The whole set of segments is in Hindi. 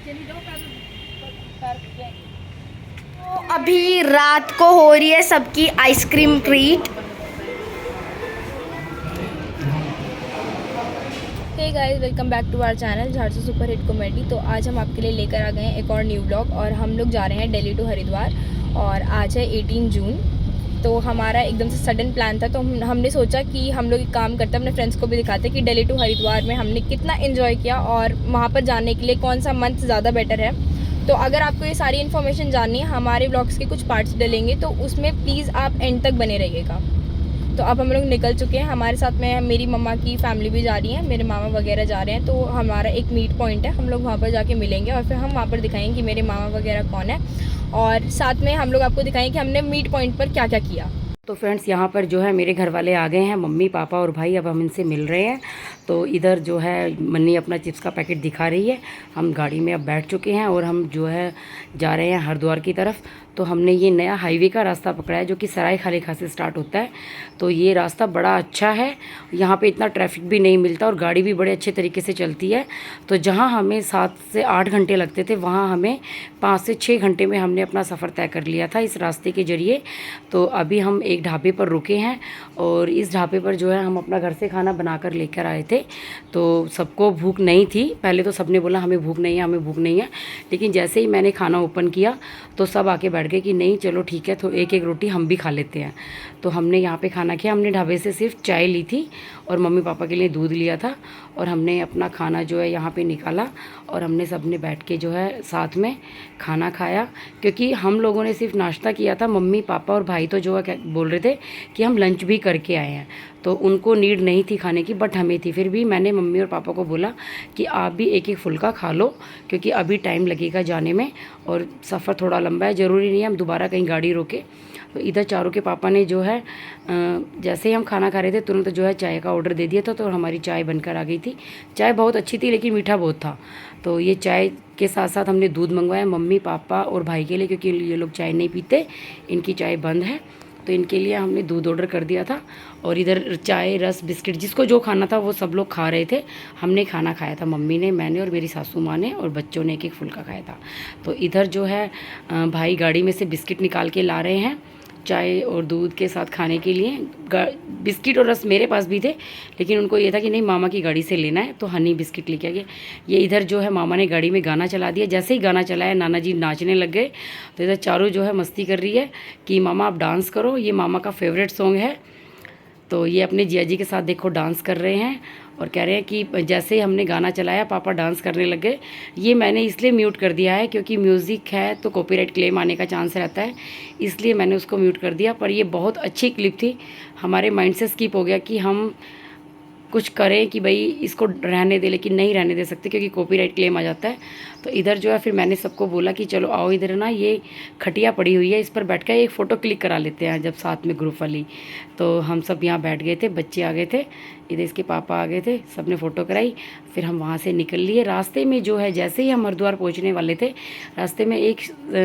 तो अभी रात को हो रही है सबकी ice cream treat. Hey guys, welcome back to our channel झारसू सुपर हिट कॉमेडी। तो आज हम आपके लिए लेकर आ गए हैं एक और न्यू ब्लॉग और हम लोग जा रहे हैं दिल्ली टू हरिद्वार और आज है 18 जून। तो हमारा एकदम से सडन प्लान था, तो हमने सोचा कि हम लोग एक काम करते हैं, अपने फ्रेंड्स को भी दिखाते कि दिल्ली टू हरिद्वार में हमने कितना एंजॉय किया और वहाँ पर जाने के लिए कौन सा मंथ ज़्यादा बेटर है। तो अगर आपको ये सारी इन्फॉर्मेशन जाननी है, हमारे ब्लॉग्स के कुछ पार्ट्स डलेंगे तो उसमें प्लीज़ आप एंड तक बने रहिएगा। तो अब हम लोग निकल चुके हैं, हमारे साथ में मेरी मम्मा की फैमिली भी जा रही है, मेरे मामा वगैरह जा रहे हैं। तो हमारा एक मीट पॉइंट है, हम लोग वहाँ पर जाके मिलेंगे और फिर हम वहाँ पर दिखाएंगे कि मेरे मामा वगैरह कौन है और साथ में हम लोग आपको दिखाएंगे कि हमने मीट पॉइंट पर क्या क्या किया। तो फ्रेंड्स, यहाँ पर जो है मेरे घर वाले आ गए हैं, मम्मी पापा और भाई। अब हम इनसे मिल रहे हैं। तो इधर जो है मन्नी अपना चिप्स का पैकेट दिखा रही है। हम गाड़ी में अब बैठ चुके हैं और हम जो है जा रहे हैं हरिद्वार की तरफ। तो हमने ये नया हाईवे का रास्ता पकड़ा है जो कि सराय खाली खां से स्टार्ट होता है। तो ये रास्ता बड़ा अच्छा है, यहाँ पे इतना ट्रैफिक भी नहीं मिलता और गाड़ी भी बड़े अच्छे तरीके से चलती है। तो जहाँ हमें 7 से 8 घंटे लगते थे, वहाँ हमें 5 से 6 घंटे में हमने अपना सफ़र तय कर लिया था इस रास्ते के ज़रिए। तो अभी हम एक ढाबे पर रुके हैं और इस ढाबे पर जो है हम अपना घर से खाना बना कर लेकर आए थे। तो सबको भूख नहीं थी, पहले तो सबने बोला हमें भूख नहीं है, हमें भूख नहीं है। लेकिन जैसे ही मैंने खाना ओपन किया तो सब आके बैठ गए कि नहीं चलो ठीक है, तो एक एक रोटी हम भी खा लेते हैं। तो हमने यहाँ पे खाना किया। हमने ढाबे से सिर्फ चाय ली थी और मम्मी पापा के लिए दूध लिया था और हमने अपना खाना जो है यहाँ पे निकाला और हमने सबने बैठ के जो है साथ में खाना खाया। क्योंकि हम लोगों ने सिर्फ नाश्ता किया था, मम्मी पापा और भाई तो जो है बोल रहे थे कि हम लंच भी करके आए हैं, तो उनको नीड नहीं थी खाने की, बट हमें थी। फिर भी मैंने मम्मी और पापा को बोला कि आप भी एक एक फुल्का खा लो क्योंकि अभी टाइम लगेगा जाने में और सफ़र थोड़ा लंबा है, ज़रूरी नहीं है हम दोबारा कहीं गाड़ी रोके। तो इधर चारों के पापा ने जो है जैसे ही हम खाना खा रहे थे तुरंत जो है चाय का ऑर्डर दे दिया था। तो हमारी चाय बनकर आ गई थी। चाय बहुत अच्छी थी लेकिन मीठा बहुत था। तो ये चाय के साथ साथ हमने दूध मंगवाया मम्मी पापा और भाई के लिए, क्योंकि ये लोग चाय नहीं पीते, इनकी चाय बंद है। तो इनके लिए हमने दूध ऑर्डर कर दिया था और इधर चाय रस बिस्किट जिसको जो खाना था वो सब लोग खा रहे थे। हमने खाना खाया था, मम्मी ने, मैंने और मेरी सासू माँ ने, और बच्चों ने एक एक फुल्का खाया था। तो इधर जो है भाई गाड़ी में से बिस्किट निकाल के ला रहे हैं चाय और दूध के साथ खाने के लिए। बिस्किट और रस मेरे पास भी थे लेकिन उनको ये था कि नहीं मामा की गाड़ी से लेना है, तो हनी बिस्किट लेके आ गए। ये इधर जो है मामा ने गाड़ी में गाना चला दिया। जैसे ही गाना चलाया नाना जी नाचने लग गए। तो इधर चारों जो है मस्ती कर रही है कि मामा आप डांस करो, ये मामा का फेवरेट सॉन्ग है। तो ये अपने जिया जी के साथ देखो डांस कर रहे हैं और कह रहे हैं कि जैसे ही हमने गाना चलाया पापा डांस करने लग गए। ये मैंने इसलिए म्यूट कर दिया है क्योंकि म्यूज़िक है तो कॉपीराइट क्लेम आने का चांस रहता है, इसलिए मैंने उसको म्यूट कर दिया। पर ये बहुत अच्छी क्लिप थी, हमारे माइंड से स्किप हो गया कि हम कुछ करें कि भाई इसको रहने दे, लेकिन नहीं रहने दे सकते क्योंकि कॉपीराइट क्लेम आ जाता है। तो इधर जो है फिर मैंने सबको बोला कि चलो आओ इधर ना, ये खटिया पड़ी हुई है, इस पर बैठ कर एक फ़ोटो क्लिक करा लेते हैं जब साथ में ग्रुप वाली। तो हम सब यहाँ बैठ गए थे, बच्चे आ गए थे, इधर इसके पापा आ गए थे, सब ने फ़ोटो कराई। फिर हम वहाँ से निकल लिए। रास्ते में जो है जैसे ही हम हरिद्वार पहुँचने वाले थे, रास्ते में एक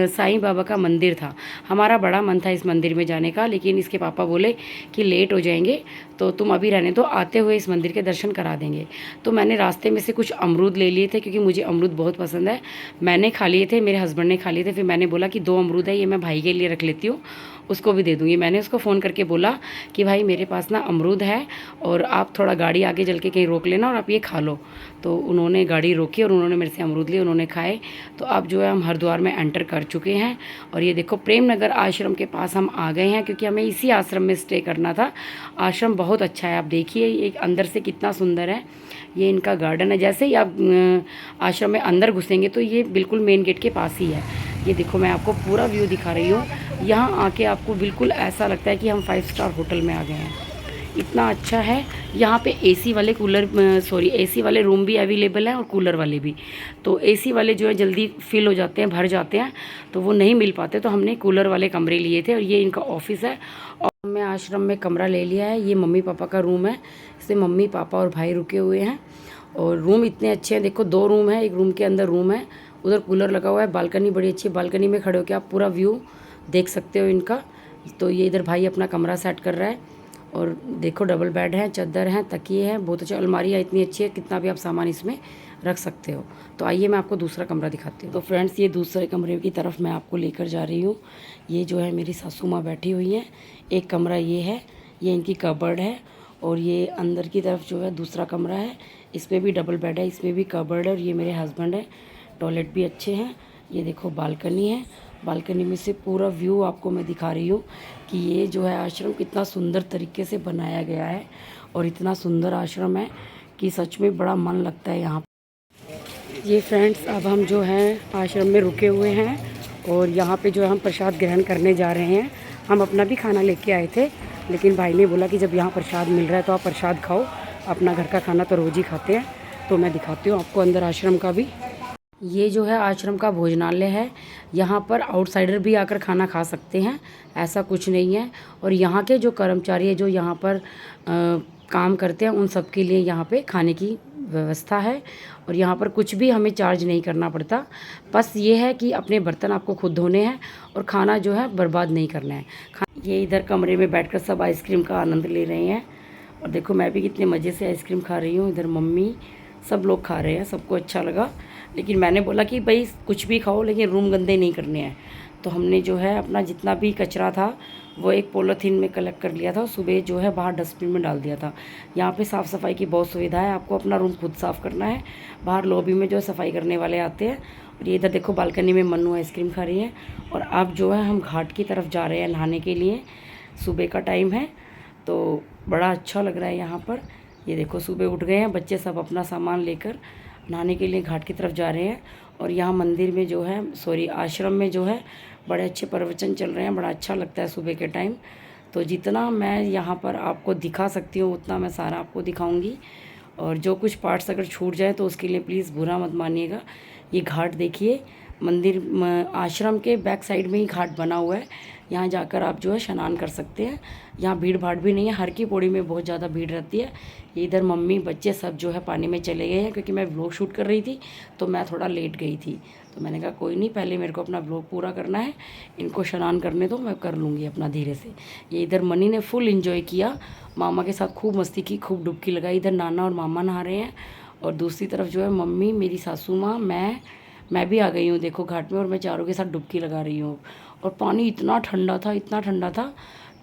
साईं बाबा का मंदिर था। हमारा बड़ा मन था इस मंदिर में जाने का, लेकिन इसके पापा बोले कि लेट हो जाएंगे तो तुम अभी रहने दो, आते हुए इस मंदिर के दर्शन करा देंगे। तो मैंने रास्ते में से कुछ अमरूद ले लिए थे क्योंकि मुझे अमरूद बहुत पसंद है। मैंने खा लिए थे, मेरे हस्बैंड ने खा लिए थे। फिर मैंने बोला कि 2 अमरूद है, ये मैं भाई के लिए रख लेती हूँ, उसको भी दे दूँगी। मैंने उसको फ़ोन करके बोला कि भाई मेरे पास ना अमरूद है और आप थोड़ा गाड़ी आगे चल के कहीं रोक लेना और आप ये खा लो। तो उन्होंने गाड़ी रोकी और उन्होंने मेरे से अमरूद लिए, उन्होंने खाए। तो अब जो है हम हरिद्वार में एंटर कर चुके हैं और ये देखो प्रेम नगर आश्रम के पास हम आ गए हैं क्योंकि हमें इसी आश्रम में स्टे करना था। आश्रम बहुत अच्छा है, आप देखिए एक अंदर से कितना सुंदर है। ये इनका गार्डन है। जैसे ही आप आश्रम में अंदर घुसेंगे तो ये बिल्कुल मेन गेट के पास ही है। ये देखो मैं आपको पूरा व्यू दिखा रही हूँ। यहाँ आके आपको बिल्कुल ऐसा लगता है कि हम 5 स्टार होटल में आ गए हैं, इतना अच्छा है। यहाँ पे एसी वाले एसी वाले रूम भी अवेलेबल हैं और कूलर वाले भी। तो एसी वाले जो है जल्दी फिल हो जाते हैं, भर जाते हैं, तो वो नहीं मिल पाते, तो हमने कूलर वाले कमरे लिए थे। और ये इनका ऑफिस है और हमने आश्रम में कमरा ले लिया है। ये मम्मी पापा का रूम है, इसमें मम्मी पापा और भाई रुके हुए हैं। और रूम इतने अच्छे हैं, देखो 2 रूम है, एक रूम के अंदर रूम है, उधर कूलर लगा हुआ है। बालकनी बड़ी अच्छी है, बालकनी में खड़े होकर आप पूरा व्यू देख सकते हो इनका। तो ये इधर भाई अपना कमरा सेट कर रहा है और देखो डबल बेड है, चादर है, तकिए हैं, बहुत अच्छी अलमारी है, इतनी अच्छी है, कितना भी आप सामान इसमें रख सकते हो। तो आइए मैं आपको दूसरा कमरा दिखाती हूँ। तो फ्रेंड्स, ये दूसरे कमरे की तरफ मैं आपको लेकर जा रही हूँ। ये जो है मेरी सासू माँ बैठी हुई हैं। एक कमरा ये है, ये इनकी कबर्ड है। और ये अंदर की तरफ जो है दूसरा कमरा है, इसमें भी डबल बेड है, इसमें भी कबर्ड है। और ये मेरे हस्बैंड है। टॉयलेट भी अच्छे हैं। ये देखो बालकनी है, बालकनी में से पूरा व्यू आपको मैं दिखा रही हूँ कि ये जो है आश्रम कितना सुंदर तरीके से बनाया गया है। और इतना सुंदर आश्रम है कि सच में बड़ा मन लगता है यहाँ। ये फ्रेंड्स, अब हम जो है आश्रम में रुके हुए हैं और यहाँ पे जो है हम प्रसाद ग्रहण करने जा रहे हैं। हम अपना भी खाना लेके आए थे, लेकिन भाई ने बोला कि जब यहाँ प्रसाद मिल रहा है तो आप प्रसाद खाओ, अपना घर का खाना तो रोज़ ही खाते हैं। तो मैं दिखाती हूँ आपको अंदर आश्रम का भी। ये जो है आश्रम का भोजनालय है। यहाँ पर आउटसाइडर भी आकर खाना खा सकते हैं, ऐसा कुछ नहीं है। और यहाँ के जो कर्मचारी है, जो यहाँ पर काम करते हैं, उन सब के लिए यहाँ पे खाने की व्यवस्था है। और यहाँ पर कुछ भी हमें चार्ज नहीं करना पड़ता। बस ये है कि अपने बर्तन आपको खुद धोने हैं और खाना जो है बर्बाद नहीं करना है। ये इधर कमरे में बैठकर सब आइसक्रीम का आनंद ले रहे हैं। और देखो मैं भी कितने मज़े से आइसक्रीम खा रही हूँ। इधर मम्मी, सब लोग खा रहे हैं, सबको अच्छा लगा। लेकिन मैंने बोला कि भाई कुछ भी खाओ, लेकिन रूम गंदे नहीं करने हैं। तो हमने जो है अपना जितना भी कचरा था वो एक पॉलीथीन में कलेक्ट कर लिया था, सुबह जो है बाहर डस्टबिन में डाल दिया था। यहाँ पे साफ़ सफाई की बहुत सुविधा है। आपको अपना रूम खुद साफ़ करना है, बाहर लॉबी में जो सफाई करने वाले आते हैं। और ये इधर देखो बालकनी में मन्नू आइसक्रीम खा रही है। और अब जो है हम घाट की तरफ जा रहे हैं नहाने के लिए। सुबह का टाइम है तो बड़ा अच्छा लग रहा है यहाँ पर। ये देखो सुबह उठ गए हैं बच्चे, सब अपना सामान लेकर नहाने के लिए घाट की तरफ जा रहे हैं। और यहाँ मंदिर में जो है, आश्रम में जो है बड़े अच्छे प्रवचन चल रहे हैं। बड़ा अच्छा लगता है सुबह के टाइम। तो जितना मैं यहाँ पर आपको दिखा सकती हूँ उतना मैं सारा आपको दिखाऊंगी। और जो कुछ पार्ट्स अगर छूट जाए तो उसके लिए प्लीज़ बुरा मत मानिएगा। ये घाट देखिए, मंदिर आश्रम के बैक साइड में ही घाट बना हुआ है। यहाँ जाकर आप जो है स्नान कर सकते हैं। यहाँ भीड़ भाड़ भी नहीं है। हर की पौड़ी में बहुत ज़्यादा भीड़ रहती है। इधर मम्मी बच्चे सब जो है पानी में चले गए हैं, क्योंकि मैं व्लॉग शूट कर रही थी तो मैं थोड़ा लेट गई थी। तो मैंने कहा कोई नहीं, पहले मेरे को अपना व्लॉग पूरा करना है, इनको स्नान करने दो, मैं कर लूँगी अपना धीरे से। ये इधर मनी ने फुल इन्जॉय किया, मामा के साथ खूब मस्ती की, खूब डुबकी लगाई। इधर नाना और मामा नहा रहे हैं। और दूसरी तरफ जो है मम्मी, मेरी सासू माँ, मैं भी आ गई हूँ देखो घाट में। और मैं चारों के साथ डुबकी लगा रही हूँ। और पानी इतना ठंडा था, इतना ठंडा था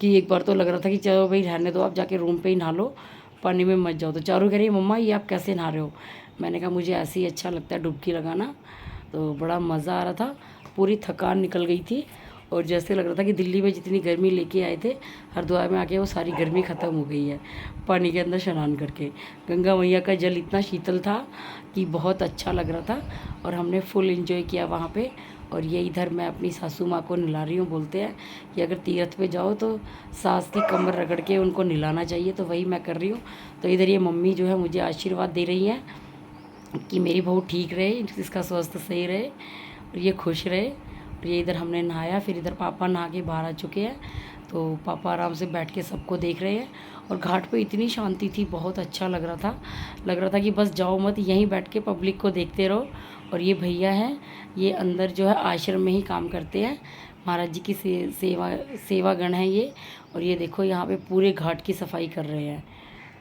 कि एक बार तो लग रहा था कि चलो भाई रहने दो, आप जाके रूम पे ही नहा लो, पानी में मत जाओ। तो चारों कह रही मम्मा ये आप कैसे नहा रहे हो? मैंने कहा मुझे ऐसे ही अच्छा लगता है डुबकी लगाना। तो बड़ा मज़ा आ रहा था, पूरी थकान निकल गई थी। और जैसे लग रहा था कि दिल्ली में जितनी गर्मी लेके आए थे हरिद्वार में आके, वो सारी गर्मी ख़त्म हो गई है पानी के अंदर स्नान करके। गंगा मैया का जल इतना शीतल था कि बहुत अच्छा लग रहा था। और हमने फुल एंजॉय किया वहाँ पे। और ये इधर मैं अपनी सासू माँ को नहला रही हूँ। बोलते हैं कि अगर तीर्थ पे जाओ तो सास की कमर रगड़ के उनको नहलाना चाहिए, तो वही मैं कर रही हूँ। तो इधर ये मम्मी जो है मुझे आशीर्वाद दे रही हैं कि मेरी बहू ठीक रहे, इसका स्वास्थ्य सही रहे और ये खुश रहे। और ये इधर हमने नहाया, फिर इधर पापा नहा के बाहर आ चुके हैं। तो पापा आराम से बैठ के सबको देख रहे हैं। और घाट पे इतनी शांति थी, बहुत अच्छा लग रहा था कि बस जाओ मत, यहीं बैठ के पब्लिक को देखते रहो। और ये भैया हैं, ये अंदर जो है आश्रम में ही काम करते हैं, महाराज जी की सेवागण है ये। और ये देखो यहाँ पे पूरे घाट की सफाई कर रहे हैं।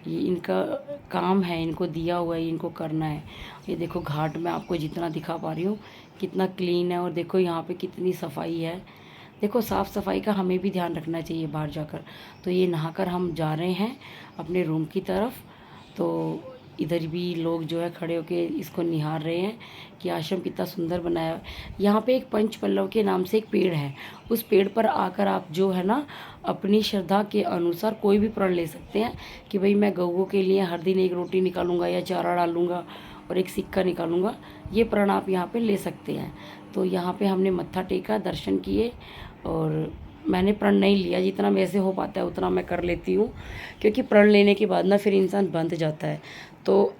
ये इनका काम है, इनको दिया हुआ है, इनको करना है। ये देखो घाट में आपको जितना दिखा पा रही हूँ कितना क्लीन है। और देखो यहाँ पे कितनी सफाई है। देखो साफ़ सफाई का हमें भी ध्यान रखना चाहिए बाहर जाकर। तो ये नहाकर हम जा रहे हैं अपने रूम की तरफ। तो इधर भी लोग जो है खड़े होके इसको निहार रहे हैं कि आश्रम कितना सुंदर बनाया है। यहाँ पे एक पंच पल्लव के नाम से एक पेड़ है, उस पेड़ पर आकर आप जो है ना अपनी श्रद्धा के अनुसार कोई भी प्रण ले सकते हैं कि भाई मैं गऊओं के लिए हर दिन एक रोटी निकालूंगा या चारा डालूंगा और एक सिक्का निकालूंगा। ये प्रण आप यहाँ पे ले सकते हैं। तो यहाँ पे हमने मत्था टेका, दर्शन किए। और मैंने प्रण नहीं लिया, जितना मेरे से हो पाता है उतना मैं कर लेती हूँ, क्योंकि प्रण लेने के बाद ना फिर इंसान बंध जाता है। तो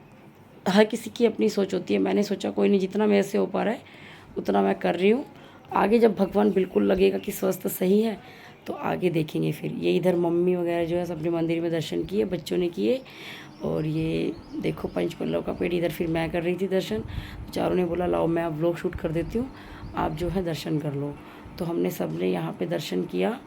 हर किसी की अपनी सोच होती है। मैंने सोचा कोई नहीं, जितना मेरे से हो पा रहा है उतना मैं कर रही हूँ। आगे जब भगवान बिल्कुल लगेगा कि स्वास्थ्य सही है तो आगे देखेंगे फिर। ये इधर मम्मी वगैरह जो है सबने मंदिर में दर्शन किए, बच्चों ने किए। और ये देखो पंच पल्लव का पेड़, इधर फिर मैं कर रही थी दर्शन। चारों ने बोला लाओ मैं अब व्लॉग शूट कर देती हूँ, आप जो है दर्शन कर लो। तो हमने सब ने यहाँ पे दर्शन किया।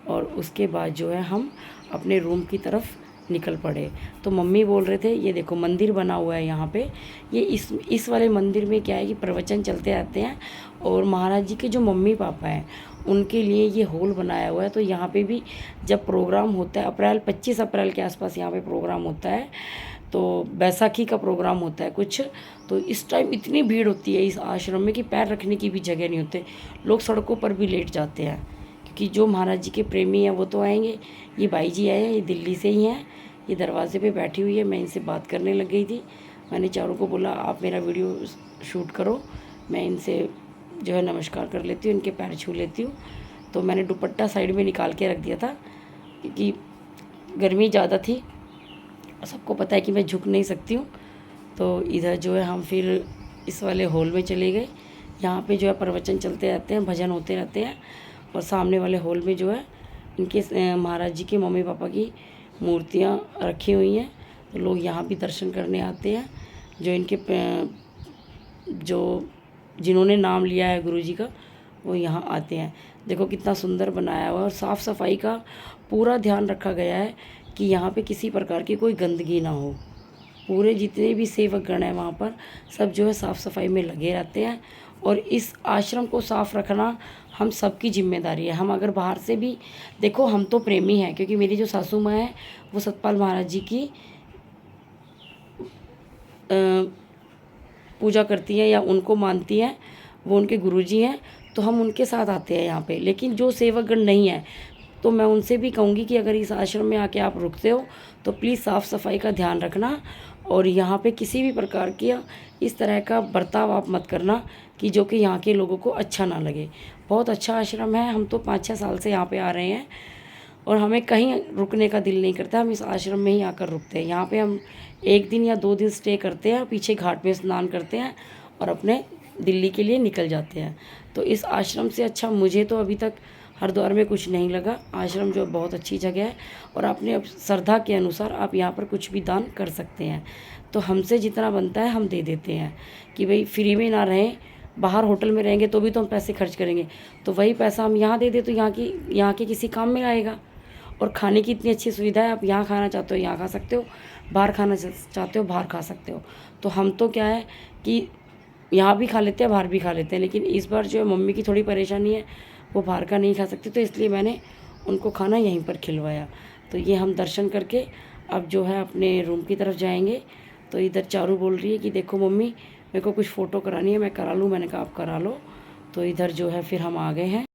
और उसके बाद जो है हम अपने रूम की तरफ निकल पड़े। तो मम्मी बोल रहे थे ये देखो मंदिर बना हुआ है यहाँ पे, ये इस वाले मंदिर में क्या है कि प्रवचन चलते रहते हैं और महाराज जी के जो मम्मी पापा हैं उनके लिए ये हॉल बनाया हुआ है। तो यहाँ पे भी जब प्रोग्राम होता है 25 अप्रैल के आसपास यहाँ पे प्रोग्राम होता है, तो बैसाखी का प्रोग्राम होता है कुछ, तो इस टाइम इतनी भीड़ होती है इस आश्रम में कि पैर रखने की भी जगह नहीं होते, लोग सड़कों पर भी लेट जाते हैं। क्योंकि जो महाराज जी के प्रेमी हैं वो तो आएंगे। ये बाई जी आए हैं, ये दिल्ली से ही हैं, ये दरवाजे पे बैठी हुई है। मैं इनसे बात करने लग गई थी, मैंने चारों को बोला आप मेरा वीडियो शूट करो, मैं इनसे जो है नमस्कार कर लेती हूँ, इनके पैर छू लेती हूँ। तो मैंने दुपट्टा साइड में निकाल के रख दिया था क्योंकि गर्मी ज़्यादा थी, सबको पता है कि मैं झुक नहीं सकती हूँ। तो इधर जो है हम फिर इस वाले हॉल में चले गए। यहाँ पे जो है प्रवचन चलते रहते हैं, भजन होते रहते हैं और सामने वाले हॉल में जो है इनके महाराज जी के मम्मी पापा की मूर्तियाँ रखी हुई हैं। तो लोग यहाँ भी दर्शन करने आते हैं, जो इनके जो जिन्होंने नाम लिया है गुरु जी का वो यहाँ आते हैं। देखो कितना सुंदर बनाया हुआ है और साफ़ सफाई का पूरा ध्यान रखा गया है कि यहाँ पे किसी प्रकार की कोई गंदगी ना हो। पूरे जितने भी सेवक गण हैं वहाँ पर सब जो है साफ़ सफाई में लगे रहते हैं और इस आश्रम को साफ़ रखना हम सबकी जिम्मेदारी है। हम अगर बाहर से भी देखो, हम तो प्रेमी हैं क्योंकि मेरी जो सासू माँ है वो सतपाल महाराज जी की पूजा करती हैं या उनको मानती हैं, वो उनके गुरुजी हैं, तो हम उनके साथ आते हैं यहाँ पे। लेकिन जो सेवकगण नहीं है तो मैं उनसे भी कहूँगी कि अगर इस आश्रम में आके आप रुकते हो तो प्लीज़ साफ़ सफाई का ध्यान रखना और यहाँ पे किसी भी प्रकार की इस तरह का बर्ताव आप मत करना कि जो कि यहाँ के लोगों को अच्छा ना लगे। बहुत अच्छा आश्रम है, हम तो 5-6 साल से यहाँ पे आ रहे हैं और हमें कहीं रुकने का दिल नहीं करता, हम इस आश्रम में ही आकर रुकते हैं। यहाँ पे हम 1 दिन या 2 दिन स्टे करते हैं, पीछे घाट पे स्नान करते हैं और अपने दिल्ली के लिए निकल जाते हैं। तो इस आश्रम से अच्छा मुझे तो अभी तक हरिद्वार में कुछ नहीं लगा। आश्रम जो बहुत अच्छी जगह है और अपने श्रद्धा के अनुसार आप यहाँ पर कुछ भी दान कर सकते हैं। तो हमसे जितना बनता है हम दे देते हैं कि भाई फ्री में ना रहें, बाहर होटल में रहेंगे तो भी तो हम पैसे खर्च करेंगे, तो वही पैसा हम यहाँ दे दे तो यहाँ के किसी काम में आएगा। और खाने की इतनी अच्छी सुविधा है, आप यहाँ खाना चाहते हो यहाँ खा सकते हो, बाहर खाना चाहते हो बाहर खा सकते हो। तो हम तो क्या है कि यहाँ भी खा लेते हैं बाहर भी खा लेते हैं, लेकिन इस बार जो है मम्मी की थोड़ी परेशानी है, वो बाहर का नहीं खा सकती, तो इसलिए मैंने उनको खाना यहीं पर खिलवाया। तो ये हम दर्शन करके अब जो है अपने रूम की तरफ जाएंगे। तो इधर चारू बोल रही है कि देखो मम्मी मेरे को कुछ फ़ोटो करानी है, मैं करा लूँ। मैंने कहा आप करा लो। तो इधर जो है फिर हम आ गए हैं,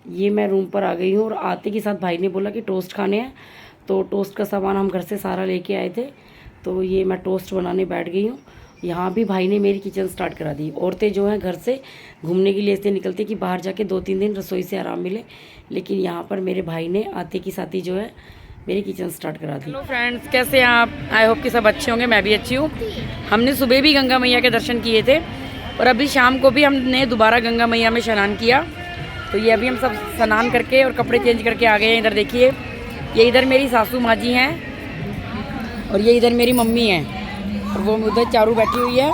ये मैं रूम पर आ गई हूँ और आते के साथ भाई ने बोला कि टोस्ट खाने हैं, तो टोस्ट का सामान हम घर से सारा लेके आए थे। तो ये मैं टोस्ट बनाने बैठ गई हूँ। यहाँ भी भाई ने मेरी किचन स्टार्ट करा दी। औरतें जो हैं घर से घूमने के लिए ऐसे निकलती कि बाहर जाके 2-3 दिन रसोई से आराम मिले, लेकिन यहाँ पर मेरे भाई ने आते की साथ ही जो है मेरी किचन स्टार्ट करा दी। हेलो फ्रेंड्स, कैसे हैं आप? आई होप कि सब अच्छे होंगे, मैं भी अच्छी हूँ। हमने सुबह भी गंगा मैया के दर्शन किए थे और अभी शाम को भी हमने दोबारा गंगा मैया में स्नान किया। तो ये अभी हम सब स्नान करके और कपड़े चेंज करके आ गए हैं। इधर देखिए, ये इधर मेरी सासू माँ जी हैं और ये इधर मेरी मम्मी हैं और वो उधर चारू बैठी हुई है।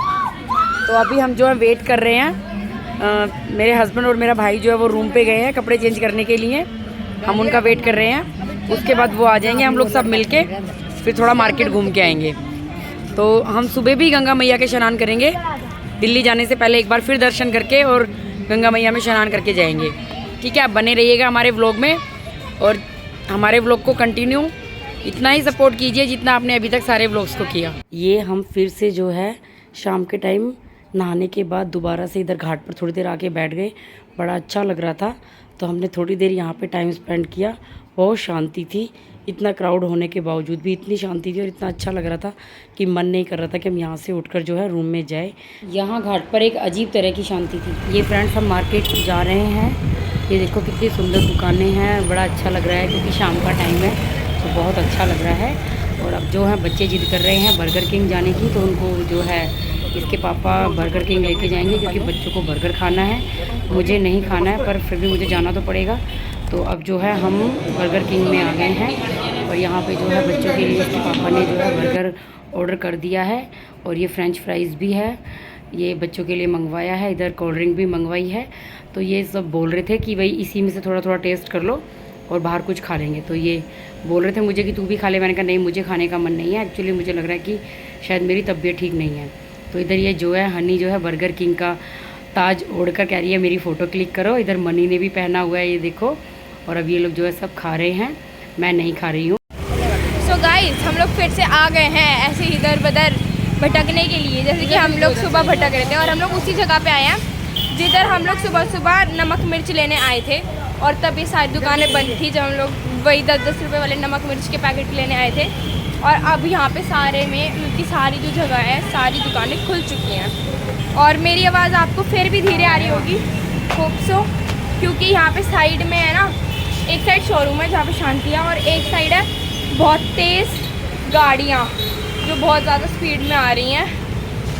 तो अभी हम जो है वेट कर रहे हैं। मेरे हस्बैंड और मेरा भाई जो है वो रूम पे गए हैं कपड़े चेंज करने के लिए, हम उनका वेट कर रहे हैं। उसके बाद वो आ जाएंगे, हम लोग सब मिलके फिर थोड़ा मार्केट घूम के आएंगे। तो हम सुबह भी गंगा मैया के स्नान करेंगे, दिल्ली जाने से पहले एक बार फिर दर्शन करके और गंगा मैया में स्नान करके जाएंगे। ठीक है, आप बने रहिएगा हमारे व्लॉग में और हमारे व्लॉग को कंटिन्यू इतना ही सपोर्ट कीजिए जितना आपने अभी तक सारे व्लॉग्स को किया। ये हम फिर से जो है शाम के टाइम नहाने के बाद दोबारा से इधर घाट पर थोड़ी देर आके बैठ गए। बड़ा अच्छा लग रहा था, तो हमने थोड़ी देर यहाँ पे टाइम स्पेंड किया। बहुत शांति थी, इतना क्राउड होने के बावजूद भी इतनी शांति थी और इतना अच्छा लग रहा था कि मन नहीं कर रहा था कि हम यहाँ से उठकर जो है रूम में जाए। यहाँ घाट पर एक अजीब तरह की शांति थी। ये फ्रेंड्स हम मार्केट जा रहे हैं, ये देखो कितनी सुंदर दुकानें हैं, बड़ा अच्छा लग रहा है क्योंकि शाम का टाइम है तो बहुत अच्छा लग रहा है। और अब जो है बच्चे जिद कर रहे हैं बर्गर किंग जाने की, तो उनको जो है इसके पापा बर्गर किंग लेके जाएंगे क्योंकि बच्चों को बर्गर खाना है। मुझे नहीं खाना है पर फिर भी मुझे जाना तो पड़ेगा। तो अब जो है हम बर्गर किंग में आ गए हैं और यहाँ पे जो है बच्चों के लिए इसके पापा ने जो है बर्गर ऑर्डर कर दिया है और ये फ्रेंच फ्राइज़ भी है, ये बच्चों के लिए मंगवाया है। इधर कोल्ड ड्रिंक भी मंगवाई है। तो ये सब बोल रहे थे कि भाई इसी में से थोड़ा थोड़ा टेस्ट कर लो और बाहर कुछ खा लेंगे। तो ये बोल रहे थे मुझे कि तू भी खा ले। मैंने कहा नहीं, मुझे खाने का मन नहीं है। एक्चुअली मुझे लग रहा है कि शायद मेरी तबीयत ठीक नहीं है। तो इधर ये जो है हनी जो है बर्गर किंग का ताज ओढ़ कर कह रही है मेरी फ़ोटो क्लिक करो। इधर मनी ने भी पहना हुआ है, ये देखो। और अब ये लोग जो है सब खा रहे हैं, मैं नहीं खा रही हूँ। सो गाइस, हम लोग फिर से आ गए हैं ऐसे इधर उधर भटकने के लिए, जैसे कि हम लोग सुबह भटक रहे थे। और हम लोग उसी जगह पे आए हैं जिधर हम लोग सुबह सुबह नमक मिर्च लेने आए थे। और तब ये सारी दुकानें बंद थी जब हम लोग वही 10-10 रुपये वाले नमक मिर्च के पैकेट लेने आए थे। और अब यहाँ पे सारे में उनकी सारी जो जगह है सारी दुकानें खुल चुकी हैं। और मेरी आवाज़ आपको फिर भी धीरे आ रही होगी, होप सो, क्योंकि यहाँ पे साइड में है ना, एक साइड शोरूम है जहाँ पे शांति है और एक साइड है बहुत तेज़ गाड़ियाँ जो बहुत ज़्यादा स्पीड में आ रही हैं।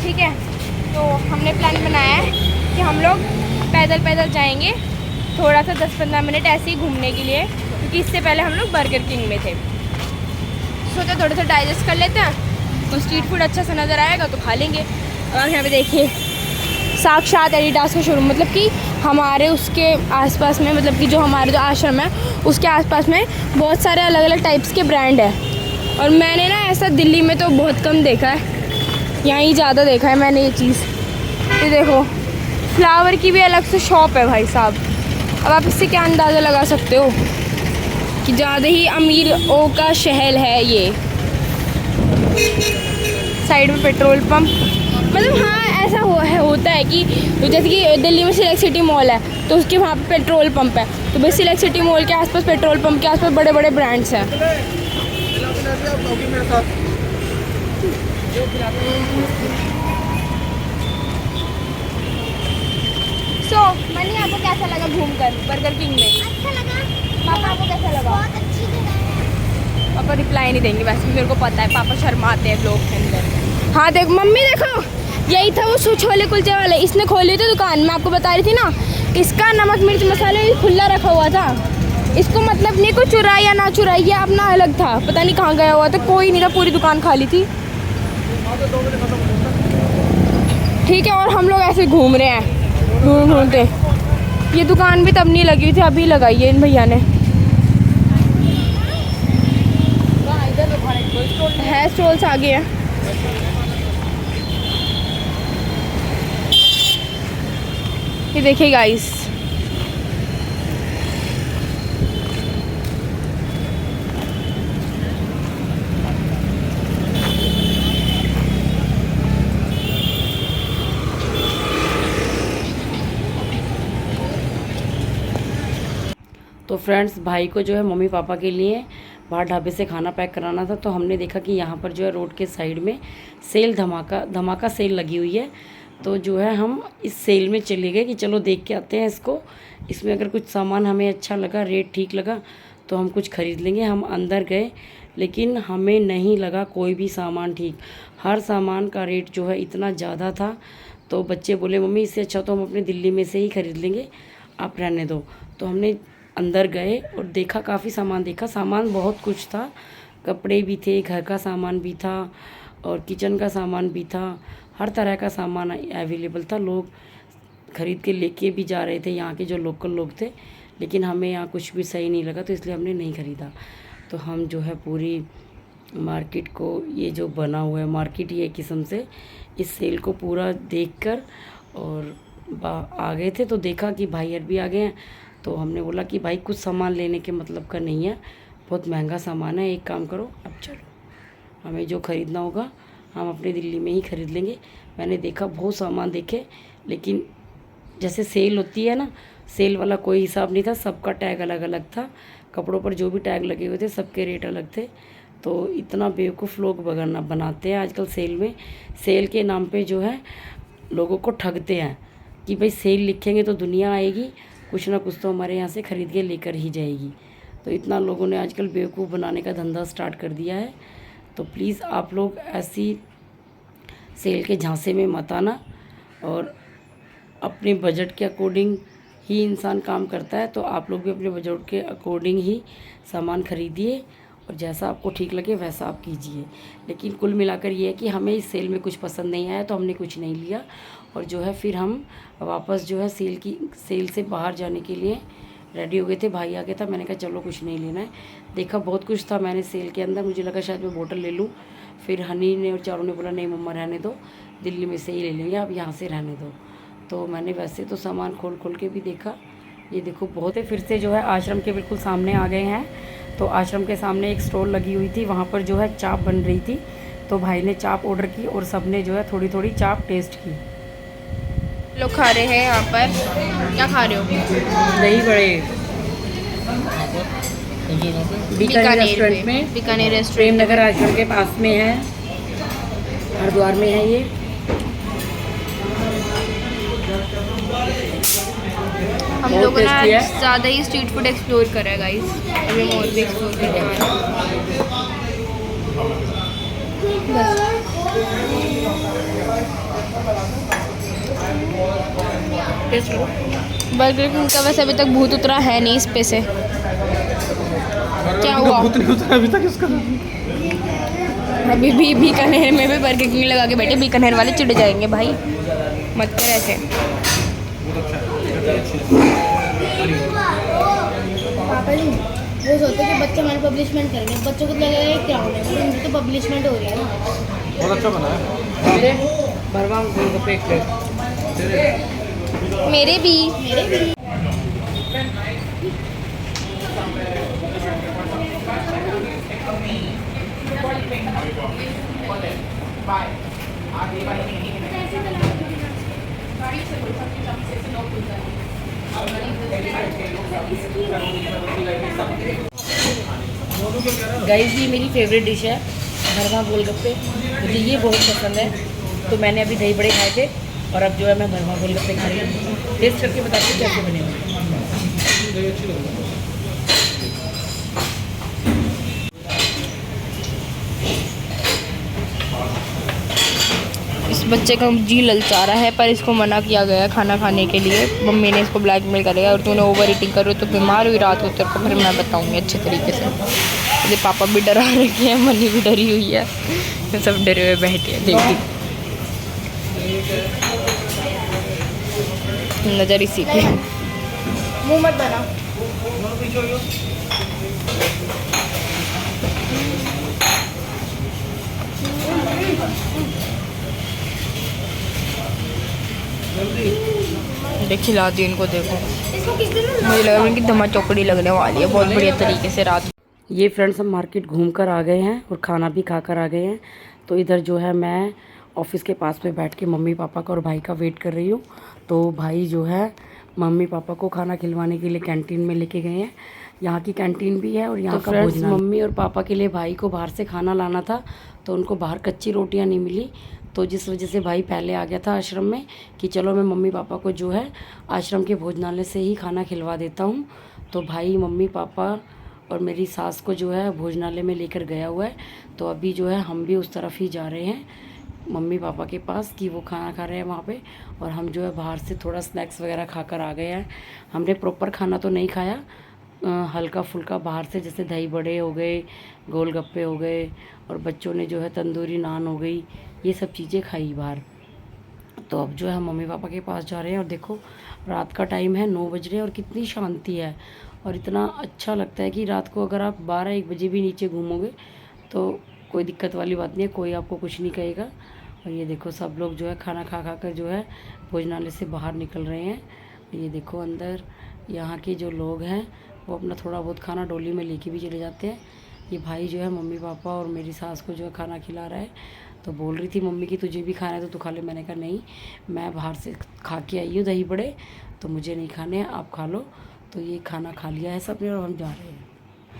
ठीक है, तो हमने प्लान बनाया है कि हम लोग पैदल पैदल जाएंगे थोड़ा सा 10-15 मिनट ऐसे ही घूमने के लिए, क्योंकि इससे पहले हम लोग बर्गर किंग में थे। सोचा थोड़ा सा डाइजेस्ट कर लेते हैं, तो स्ट्रीट फूड अच्छा सा नज़र आएगा तो खा लेंगे। और यहाँ पे देखिए साक्षात एडिडास का शोरूम, मतलब कि हमारे उसके आसपास में, मतलब कि जो हमारे जो आश्रम है उसके आसपास में बहुत सारे अलग अलग टाइप्स के ब्रांड है। और मैंने ना ऐसा दिल्ली में तो बहुत कम देखा है, यहाँ ही ज़्यादा देखा है मैंने ये चीज़। ये देखो फ्लावर की भी अलग से शॉप है भाई साहब। अब आप इससे क्या अंदाज़ा लगा सकते हो कि ज़्यादा ही अमीरों का शहर है ये। साइड में पेट्रोल पंप, मतलब हाँ ऐसा होता है कि जैसे कि दिल्ली में सिलेक्ट सिटी मॉल है तो उसके वहाँ पे पेट्रोल पंप है, तो बस सिलेक्ट सिटी मॉल के आसपास पेट्रोल पंप के आसपास बड़े बड़े ब्रांड्स हैं। सो मनी, आपको कैसा लगा घूमकर बर्गर किंग में? अच्छा लगा। पापा आपको कैसा लगा? बहुत अच्छी जगह है। पापा रिप्लाई नहीं देंगे, वैसे भी मेरे को पता है पापा शर्माते हैं ब्लॉग के अंदर। हाँ देख मम्मी, देखो यही था वो छोले कुलचे वाले, इसने खोली थी दुकान, मैं आपको बता रही थी ना। इसका नमक मिर्च मसाले खुला रखा हुआ था, इसको मतलब नहीं कुछ चुराई या ना चुराई, ये अपना अलग था, पता नहीं कहाँ गया हुआ था, कोई नहीं था, पूरी दुकान खाली थी। ठीक है, और हम लोग ऐसे घूम रहे हैं ढूंढते। ये दुकान भी तब नहीं लगी हुई थी, अभी लगाई है इन भैया ने। है स्टॉल्स आगे हैं। ये देखिए गाइस, तो फ्रेंड्स, भाई को जो है मम्मी पापा के लिए बाहर ढाबे से खाना पैक कराना था। तो हमने देखा कि यहाँ पर जो है रोड के साइड में सेल धमाका सेल लगी हुई है। तो जो है हम इस सेल में चले गए कि चलो देख के आते हैं इसको, इसमें अगर कुछ सामान हमें अच्छा लगा, रेट ठीक लगा तो हम कुछ ख़रीद लेंगे। हम अंदर गए लेकिन हमें नहीं लगा कोई भी सामान ठीक। हर सामान का रेट जो है इतना ज़्यादा था। तो बच्चे बोले मम्मी इससे अच्छा तो हम अपने दिल्ली में से ही ख़रीद लेंगे, आप रहने दो। तो हमने अंदर गए और देखा, काफ़ी सामान देखा। सामान बहुत कुछ था, कपड़े भी थे, घर का सामान भी था और किचन का सामान भी था, हर तरह का सामान अवेलेबल था। लोग ख़रीद के लेके भी जा रहे थे, यहाँ के जो लोकल लोग थे। लेकिन हमें यहाँ कुछ भी सही नहीं लगा तो इसलिए हमने नहीं ख़रीदा। तो हम जो है पूरी मार्केट को, ये जो बना हुआ है मार्केट ही एक किस्म से, इस सेल को पूरा देखकर और आ गए थे। तो देखा कि भाई भी आ गए हैं। तो हमने बोला कि भाई कुछ सामान लेने के मतलब का नहीं है, बहुत महंगा सामान है, एक काम करो अब चलो, हमें जो ख़रीदना होगा हम अपने दिल्ली में ही ख़रीद लेंगे। मैंने देखा बहुत सामान देखे, लेकिन जैसे सेल होती है ना, सेल वाला कोई हिसाब नहीं था, सबका टैग अलग अलग था। कपड़ों पर जो भी टैग लगे हुए थे सबके रेट अलग थे। तो इतना बेवकूफ़ लोग बनाते हैं आजकल सेल में। सेल के नाम पे जो है लोगों को ठगते हैं कि भाई सेल लिखेंगे तो दुनिया आएगी, कुछ ना कुछ तो हमारे यहाँ से ख़रीद के लेकर ही जाएगी। तो इतना लोगों ने आजकल बेवकूफ़ बनाने का धंधा स्टार्ट कर दिया है। तो प्लीज़ आप लोग ऐसी सेल के झांसे में मत आना और अपने बजट के अकॉर्डिंग ही इंसान काम करता है। तो आप लोग भी अपने बजट के अकॉर्डिंग ही सामान ख़रीदिए और जैसा आपको ठीक लगे वैसा आप कीजिए। लेकिन कुल मिलाकर ये है कि हमें इस सेल में कुछ पसंद नहीं आया तो हमने कुछ नहीं लिया। और जो है फिर हम वापस जो है सेल से बाहर जाने के लिए रेडी हो गए थे, भाई आ गया था, मैंने कहा चलो कुछ नहीं लेना है। देखा बहुत कुछ था मैंने सेल के अंदर, मुझे लगा शायद मैं बोतल ले लूँ, फिर हनी ने और चारों ने बोला नहीं मम्मा रहने दो, दिल्ली में से ही ले लेंगे, आप यहाँ से रहने दो। तो मैंने वैसे तो सामान खोल खोल के भी देखा, ये देखो बहुत है। फिर से जो है आश्रम के बिल्कुल सामने आ गए हैं। तो आश्रम के सामने एक स्टॉल लगी हुई थी, वहाँ पर जो है चाप बन रही थी, तो भाई ने चाप ऑर्डर की और सब ने जो है थोड़ी थोड़ी चाप टेस्ट की। लोग खा रहे हैं यहाँ पर, क्या खा रहे हो? दही बड़े बीकानेर रेस्टोरेंट में, बीकानेर प्रेम रेस्टोरेंट। नगर आश्रम के पास में है, हरिद्वार में है ये। हम बहुत लोगों ने tasty है। ज़्यादा ही स्ट्रीट फूड एक्सप्लोर करा है गाइस, अभी हम और भी एक्सप्लोर करने वाले हैं। बर्गर किंग का वैसे अभी तक भूत उतरा है नहीं इस पे से, क्या हुआ? भूत नहीं उतरा अभी तक इसका। अभी भी बीकानेर में भी बर्गर किंग लगा के बैठे, बीकानेर वाले चिढ़ जाएंगे भाई, मत कर ऐसे। पापा जी वो सोचते कि बच्चे हमारे पब्लिशमेंट करेंगे, बच्चों को लगेगा ये क्राउन है, पर उनकी तो पब्लिशमेंट हो रही है ना। बहुत अच्छा बना है। भरवा गोलगप्पे एक प्लेट। मेरे भी गाइस ये मेरी फेवरेट डिश है भरवा गोलगप्पे, मुझे ये बहुत पसंद है। तो मैंने अभी दही बड़े खाए थे और अब जो है मैं भरवा गोलगप्पे खा रही हूँ। टेस्ट करके बताती हूँ कैसे बने हुए। इस बच्चे का जी ललचा रहा है, पर इसको मना किया गया है खाना खाने के लिए। मम्मी ने इसको ब्लैकमेल करेगा और तूने ओवर ईटिंग करो तो बीमार हुई रात को, तेरे को फिर मैं बताऊंगी अच्छे तरीके से। मेरे पापा भी डरा रखे हैं, मनी भी डरी हुई है, ये सब डरे हुए बैठे हैं। देखिए नज़र इसी पे, मुँह मत बना। देख खिला दी इनको, देखो मुझे लगा इनकी धमा चौकड़ी लगने वाली है बहुत बढ़िया तरीके से रात। ये फ्रेंड्स हम मार्केट घूम कर आ गए हैं और खाना भी खा कर आ गए हैं। तो इधर जो है मैं ऑफिस के पास में बैठ के मम्मी पापा का और भाई का वेट कर रही हूँ। तो भाई जो है मम्मी पापा को खाना खिलवाने के लिए कैंटीन में लेके गए हैं। यहाँ की कैंटीन भी है और यहाँ का भोजन। मम्मी और पापा के लिए भाई को बाहर से खाना लाना था, तो उनको बाहर कच्ची रोटियाँ नहीं मिली, तो जिस वजह से भाई पहले आ गया था आश्रम में कि चलो मैं मम्मी पापा को जो है आश्रम के भोजनालय से ही खाना खिलवा देता हूँ। तो भाई मम्मी पापा और मेरी सास को जो है भोजनालय में लेकर गया हुआ है। तो अभी जो है हम भी उस तरफ ही जा रहे हैं मम्मी पापा के पास कि वो खाना खा रहे हैं वहाँ पे, और हम जो है बाहर से थोड़ा स्नैक्स वगैरह खा कर आ गए हैं। हमने प्रॉपर खाना तो नहीं खाया, हल्का फुल्का बाहर से, जैसे दही बड़े हो गए, गोलगप्पे हो गए, और बच्चों ने जो है तंदूरी नान हो गई, ये सब चीज़ें खाई बाहर। तो अब जो है हम मम्मी पापा के पास जा रहे हैं और देखो रात का टाइम है, 9 बज रहे हैं और कितनी शांति है और इतना अच्छा लगता है कि रात को अगर आप 12-1 बजे भी नीचे घूमोगे तो कोई दिक्कत वाली बात नहीं है, कोई आपको कुछ नहीं कहेगा। और ये देखो सब लोग जो है खाना खा खा कर जो है भोजनालय से बाहर निकल रहे हैं। ये देखो अंदर यहाँ के जो लोग हैं वो अपना थोड़ा बहुत खाना डोली में लेके भी चले जाते हैं। ये भाई जो है मम्मी पापा और मेरी सास को जो है खाना खिला रहा है। तो बोल रही थी मम्मी कि तुझे भी खाना है तो तू खा ले। मैंने कहा नहीं, मैं बाहर से खा के आई हूँ दही बड़े, तो मुझे नहीं खाने हैं, आप खा लो। तो ये खाना खा लिया है सबने और हम जा रहे हैं।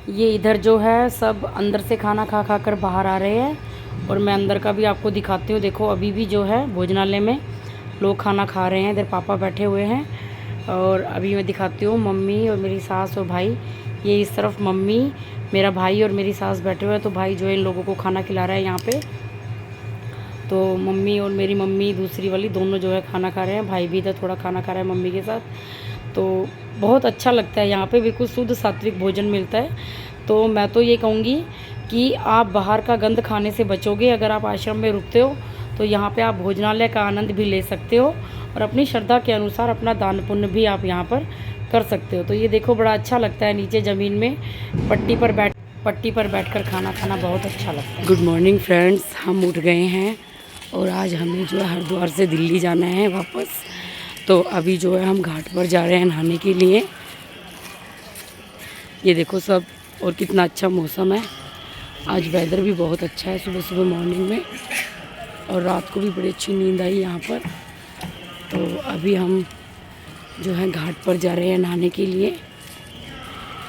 ये इधर जो है सब अंदर से खाना खा खा कर बाहर आ रहे हैं और मैं अंदर का भी आपको दिखाती हूँ। देखो अभी भी जो है भोजनालय में लोग खाना खा रहे हैं, इधर पापा बैठे हुए हैं और अभी मैं दिखाती हूँ मम्मी और मेरी सास और भाई। ये इस तरफ मम्मी, मेरा भाई और मेरी सास बैठे हुए हैं। तो भाई जो है इन लोगों को खाना खिला रहा है यहाँ पे। तो मम्मी और मेरी मम्मी दूसरी वाली दोनों जो है खाना खा रहे हैं, भाई भी इधर थोड़ा खाना खा रहा है मम्मी के साथ। तो बहुत अच्छा लगता है यहाँ पे, बिल्कुल शुद्ध सात्विक भोजन मिलता है। तो मैं तो ये कहूँगी कि आप बाहर का गंद खाने से बचोगे अगर आप आश्रम में रुकते हो, तो यहाँ पे आप भोजनालय का आनंद भी ले सकते हो और अपनी श्रद्धा के अनुसार अपना दान पुण्य भी आप यहाँ पर कर सकते हो। तो ये देखो बड़ा अच्छा लगता है, नीचे ज़मीन में पट्टी पर बैठकर खाना खाना बहुत अच्छा लगता है। गुड मॉर्निंग फ्रेंड्स, हम उठ गए हैं और आज हमें जो है हरिद्वार से दिल्ली जाना है वापस। तो अभी जो है हम घाट पर जा रहे हैं नहाने के लिए। ये देखो सब, और कितना अच्छा मौसम है। आज वेदर भी बहुत अच्छा है सुबह सुबह मॉर्निंग में, और रात को भी बड़ी अच्छी नींद आई यहाँ पर। तो अभी हम जो है घाट पर जा रहे हैं नहाने के लिए।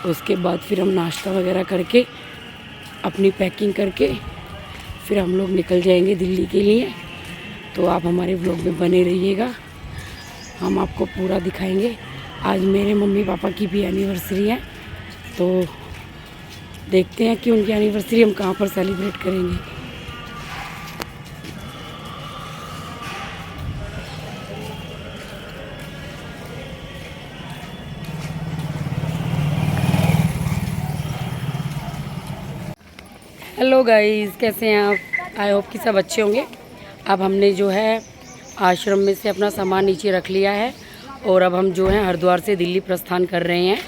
उसके बाद फिर हम नाश्ता वगैरह करके अपनी पैकिंग करके फिर हम लोग निकल जाएंगे दिल्ली के लिए। तो आप हमारे व्लॉग में बने रहिएगा, हम आपको पूरा दिखाएंगे। आज मेरे मम्मी पापा की भी एनिवर्सरी है, तो देखते हैं कि उनकी एनिवर्सरी हम कहाँ पर सेलिब्रेट करेंगे। हेलो गाइस, कैसे हैं आप? आई होप कि सब अच्छे होंगे। अब हमने जो है आश्रम में से अपना सामान नीचे रख लिया है और अब हम जो है हरिद्वार से दिल्ली प्रस्थान कर रहे हैं।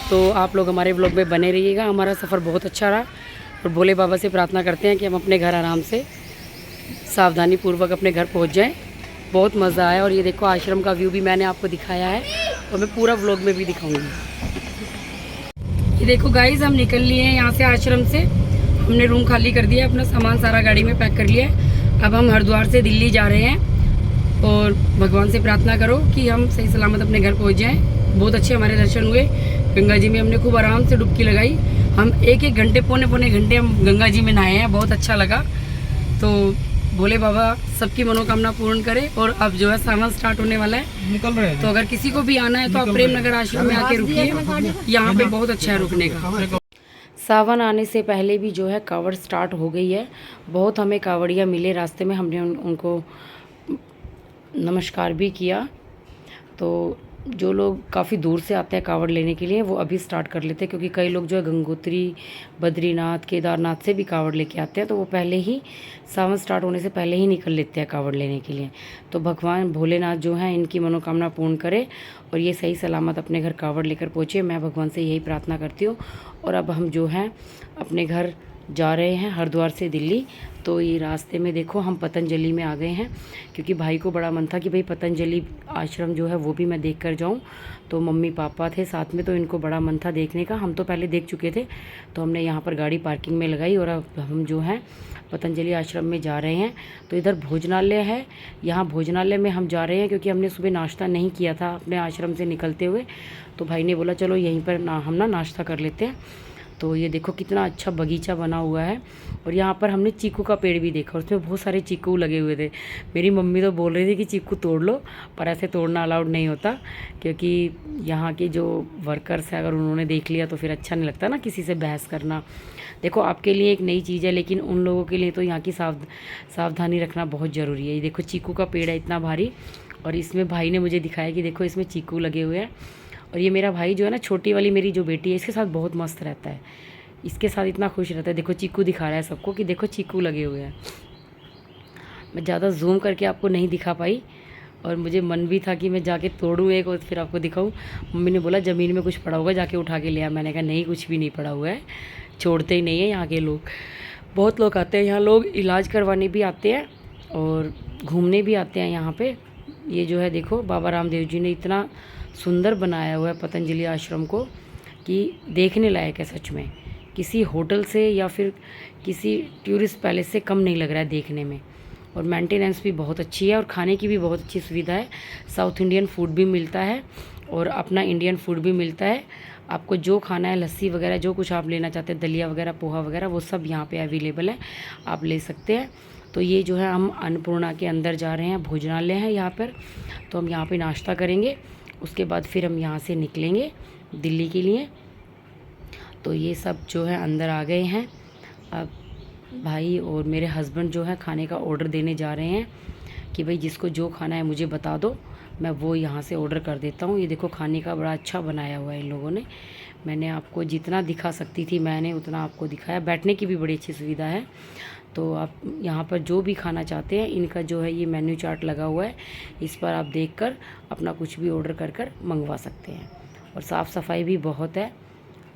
तो आप लोग हमारे ब्लॉग में बने रहिएगा। हमारा सफ़र बहुत अच्छा रहा और भोले बाबा से प्रार्थना करते हैं कि हम अपने घर आराम से सावधानी पूर्वक अपने घर पहुंच जाएं। बहुत मज़ा आया। और ये देखो आश्रम का व्यू भी मैंने आपको दिखाया है और मैं पूरा व्लॉग में भी दिखाऊंगी। ये देखो गाइस, हम निकल लिए हैं यहाँ से आश्रम से। हमने रूम खाली कर दिया, अपना सामान सारा गाड़ी में पैक कर लिया है। अब हम हरिद्वार से दिल्ली जा रहे हैं और भगवान से प्रार्थना करो कि हम सही सलामत अपने घर पहुंच जाएं। बहुत अच्छे हमारे दर्शन हुए। गंगा जी में हमने खूब आराम से डुबकी लगाई। हम एक घंटे पौने घंटे हम गंगा जी में नहाए हैं, बहुत अच्छा लगा। तो भोले बाबा सबकी मनोकामना पूर्ण करे। और अब जो है सावन स्टार्ट होने वाला है, निकल रहे हैं। तो अगर किसी को भी आना है तो आप प्रेम नगर आश्रम में आके रुकिए, यहाँ पे बहुत अच्छा है रुकने का। सावन आने से पहले भी जो है कावड़ स्टार्ट हो गई है। बहुत हमें कावड़िया मिले रास्ते में, हमने उनको नमस्कार भी किया। तो जो लोग काफ़ी दूर से आते हैं कावड़ लेने के लिए वो अभी स्टार्ट कर लेते हैं, क्योंकि कई लोग जो है गंगोत्री, बद्रीनाथ, केदारनाथ से भी कावड़ लेके आते हैं। तो वो पहले ही सावन स्टार्ट होने से पहले ही निकल लेते हैं कावड़ लेने के लिए। तो भगवान भोलेनाथ जो हैं इनकी मनोकामना पूर्ण करे और ये सही सलामत अपने घर कावड़ लेकर पहुँचे। मैं भगवान से यही प्रार्थना करती हूँ। और अब हम जो हैं अपने घर जा रहे हैं हरिद्वार से दिल्ली। तो ये रास्ते में देखो हम पतंजलि में आ गए हैं, क्योंकि भाई को बड़ा मन था कि भाई पतंजलि आश्रम जो है वो भी मैं देख कर जाऊँ। तो मम्मी पापा थे साथ में, तो इनको बड़ा मन था देखने का। हम तो पहले देख चुके थे, तो हमने यहाँ पर गाड़ी पार्किंग में लगाई और अब हम जो है पतंजलि आश्रम में जा रहे हैं। तो इधर भोजनालय है, यहाँ भोजनालय में हम जा रहे हैं क्योंकि हमने सुबह नाश्ता नहीं किया था अपने आश्रम से निकलते हुए। तो भाई ने बोला चलो यहीं पर हम नाश्ता कर लेते हैं। तो ये देखो कितना अच्छा बगीचा बना हुआ है। और यहाँ पर हमने चीकू का पेड़ भी देखा, उसमें बहुत सारे चीकू लगे हुए थे। मेरी मम्मी तो बोल रही थी कि चीकू तोड़ लो, पर ऐसे तोड़ना अलाउड नहीं होता, क्योंकि यहाँ के जो वर्कर्स हैं अगर उन्होंने देख लिया तो फिर अच्छा नहीं लगता ना किसी से बहस करना। देखो आपके लिए एक नई चीज़ है, लेकिन उन लोगों के लिए तो यहाँ की सावधानी रखना बहुत ज़रूरी है। ये देखो चीकू का पेड़ है इतना भारी, और इसमें भाई ने मुझे दिखाया कि देखो इसमें चीकू लगे हुए हैं। और ये मेरा भाई जो है ना, छोटी वाली मेरी जो बेटी है, इसके साथ बहुत मस्त रहता है, इसके साथ इतना खुश रहता है। देखो चीकू दिखा रहा है सबको कि देखो चीकू लगे हुए हैं। मैं ज़्यादा जूम करके आपको नहीं दिखा पाई, और मुझे मन भी था कि मैं जाके तोड़ूँ एक और फिर आपको दिखाऊँ। मम्मी ने बोला ज़मीन में कुछ पड़ा होगा, जाके उठा के ले आ। मैंने कहा नहीं, कुछ भी नहीं पड़ा हुआ है, छोड़ते ही नहीं है यहाँ के लोग। बहुत लोग आते हैं यहाँ, लोग इलाज करवाने भी आते हैं और घूमने भी आते हैं यहाँ पे। ये जो है देखो बाबा रामदेव जी ने इतना सुंदर बनाया हुआ है पतंजलि आश्रम को कि देखने लायक है सच में। किसी होटल से या फिर किसी टूरिस्ट पैलेस से कम नहीं लग रहा है देखने में। और मेंटेनेंस भी बहुत अच्छी है और खाने की भी बहुत अच्छी सुविधा है। साउथ इंडियन फूड भी मिलता है और अपना इंडियन फूड भी मिलता है। आपको जो खाना है, लस्सी वगैरह जो कुछ आप लेना चाहते हैं, दलिया वगैरह, पोहा वगैरह, वो सब यहाँ पे अवेलेबल है, आप ले सकते हैं। तो ये जो है हम अन्नपूर्णा के अंदर जा रहे हैं, भोजनालय है यहाँ पर। तो हम यहाँ पे नाश्ता करेंगे, उसके बाद फिर हम यहाँ से निकलेंगे दिल्ली के लिए। तो ये सब जो है अंदर आ गए हैं। अब भाई और मेरे हस्बैंड जो है खाने का ऑर्डर देने जा रहे हैं कि भाई जिसको जो खाना है मुझे बता दो, मैं वो यहाँ से ऑर्डर कर देता हूँ। ये देखो खाने का बड़ा अच्छा बनाया हुआ है इन लोगों ने। मैंने आपको जितना दिखा सकती थी मैंने उतना आपको दिखाया। बैठने की भी बड़ी अच्छी सुविधा है। तो आप यहाँ पर जो भी खाना चाहते हैं, इनका जो है ये मेन्यू चार्ट लगा हुआ है, इस पर आप देखकर अपना कुछ भी ऑर्डर कर मंगवा सकते हैं। और साफ़ सफाई भी बहुत है।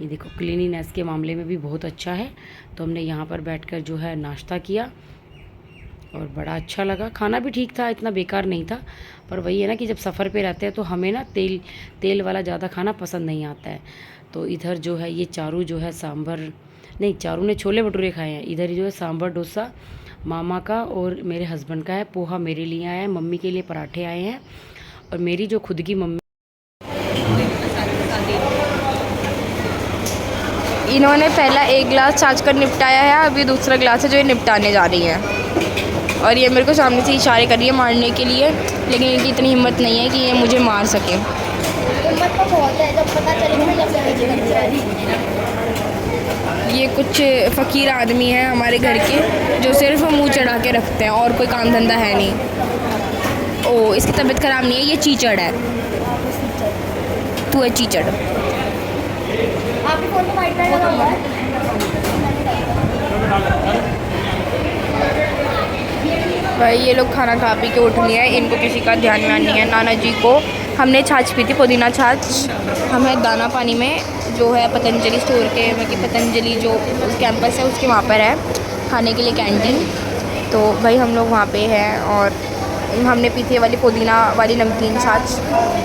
ये देखो क्लीनिनेस के मामले में भी बहुत अच्छा है। तो हमने यहाँ पर बैठकर जो है नाश्ता किया और बड़ा अच्छा लगा। खाना भी ठीक था, इतना बेकार नहीं था, पर वही है ना कि जब सफ़र पे रहते हैं तो हमें ना तेल वाला ज़्यादा खाना पसंद नहीं आता है। तो इधर जो है ये चारू जो है सांभर नहीं, चारू ने छोले भटूरे खाए हैं। इधर जो है सांभर डोसा मामा का और मेरे हस्बैंड का है। पोहा मेरे लिए आया है, मम्मी के लिए पराठे आए हैं और मेरी जो खुद की मम्मी। इन्होंने पहला एक गिलास छाछ कर निपटाया है, अभी दूसरा गिलास है जो ये निपटाने जा रही है। और ये मेरे को सामने से इशारे कर रही है मारने के लिए, लेकिन इनकी इतनी हिम्मत नहीं है कि ये मुझे मार सके। हिम्मत तो बहुत है, जब पता चलेगा जब ये कुछ फ़कीर आदमी हैं हमारे घर के जो सिर्फ मुंह चढ़ा के रखते हैं और कोई काम धंधा है नहीं। ओ, इसकी तबीयत ख़राब नहीं है, ये चीचड़ है। तू है चीचड़। आपके फोन में वाइट लाइट लगा हुआ है। भाई ये लोग खाना खा पी के उठ लिए हैं, इनको किसी का ध्यान व्यान नहीं है। नाना जी को हमने छाछ पी थी, पुदीना छाछ। हमें दाना पानी में जो है पतंजलि स्टोर के मतलब कि पतंजलि जो कैंपस है उसके वहाँ पर है खाने के लिए कैंटीन। तो भाई हम लोग वहाँ पे हैं और हमने पी थी वाली पुदीना वाली नमकीन छाछ।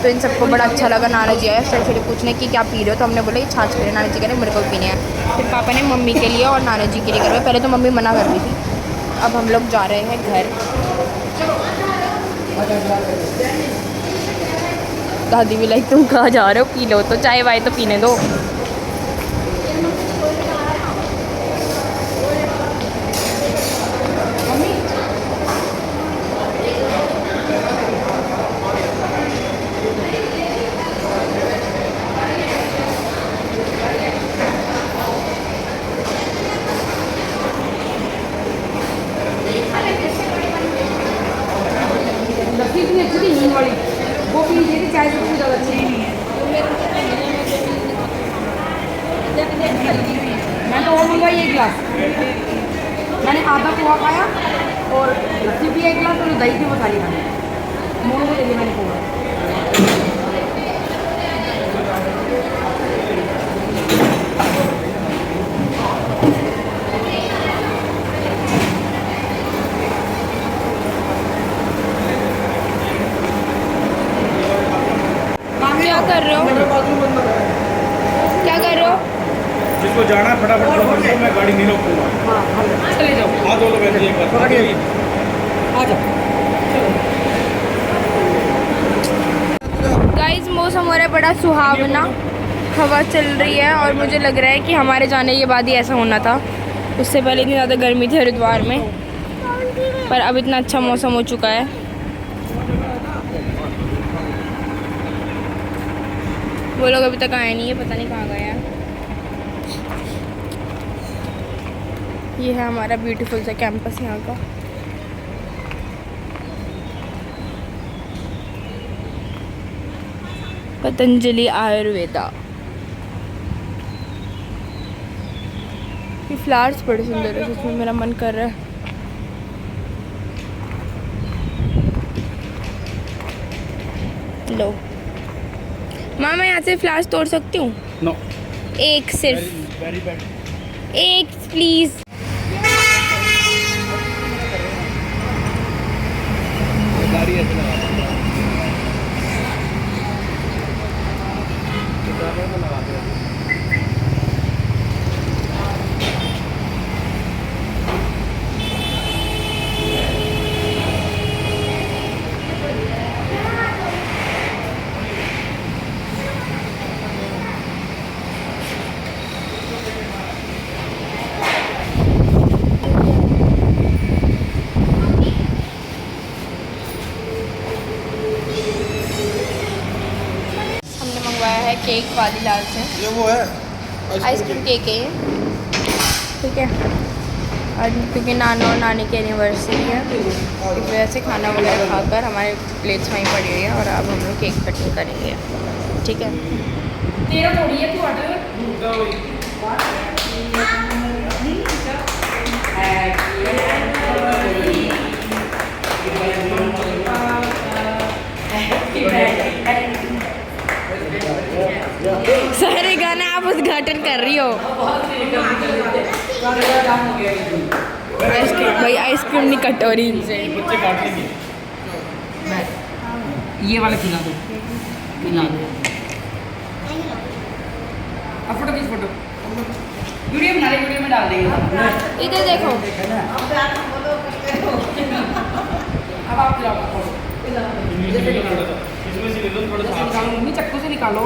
तो इन सबको बड़ा अच्छा लगा। नाना जी आए फिर पूछने कि क्या पी रहे हो, तो हमने बोला ये छाछ पी रहे। नाना जी कह रहे मेरे को पीने हैं। फिर पापा ने मम्मी के लिए और नाना जी के लिए करवाए। पहले तो मम्मी मना कर रही थी। अब हम लोग जा रहे हैं घर। दादी भी लाइक तुम कहाँ जा रहे हो, पी लो तो, चाय वाय तो पीने दो। लस्सी इतनी अच्छी थी नीम वाली, वो पी लीजिए थी, चाय से कुछ ज़्यादा अच्छी नहीं है। मैं तो और मंगवाई एक गिलास, मैंने आधा पोहा खाया और लस्सी भी एक गिलास और दही थी वो सारी खानी। मोनू को दे दिया मैंने पोहा। क्या कर रहे हो, क्या कर रहे हो? जिसको जाना है फटाफट बोलो, मैं गाड़ी नहीं रोकूंगा। चले जाओ। हाँ दो लोग ऐसे ही एक बार आ जाओ। गाइस मौसम हो रहा है बड़ा सुहावना, हवा चल रही है और मुझे लग रहा है कि हमारे जाने के बाद ही ऐसा होना था। उससे पहले इतनी ज़्यादा गर्मी थी हरिद्वार में, पर अब इतना अच्छा मौसम हो चुका है। वो लोग अभी तक आए नहीं है, पता नहीं कहाँ गए हैं। ये है हमारा ब्यूटीफुल सा कैंपस यहाँ का। पतंजलि आयुर्वेदा। ये फ्लावर्स बड़े सुंदर है, जिसमें मेरा मन कर रहा है। लो माँ, मैं यहाँ से फ्लावर्स तोड़ सकती हूँ? नो, एक सिर्फ वेरी बैड। एक प्लीज। गाड़ी ऐसे लगा केक वाली लाल से, ये वो है आइसक्रीम केक है ये, ठीक है। और क्योंकि नाना और नानी की एनिवर्सरी है, इस वजह से खाना वगैरह खाकर हमारे प्लेट्स वहीं पड़ी हुई है और अब हम लोग केक कटिंग करेंगे, ठीक है। तेरा थोड़ी है, तू ऑर्डर उद्घाटन कर रही हो आइसक्रीम भाई, आइसक्रीम नहीं कटोरी से। बच्चे काट लेंगे। ये वाला खिला दो, खिला दो। अब फोटो खींच, फोटो वीडियो बना रहे, वीडियो में डाल देंगे। इधर देखो, अब आप खिलाओ। इसमें से ले लो थोड़ा सा। निकालो मम्मी, चक्कू से निकालो।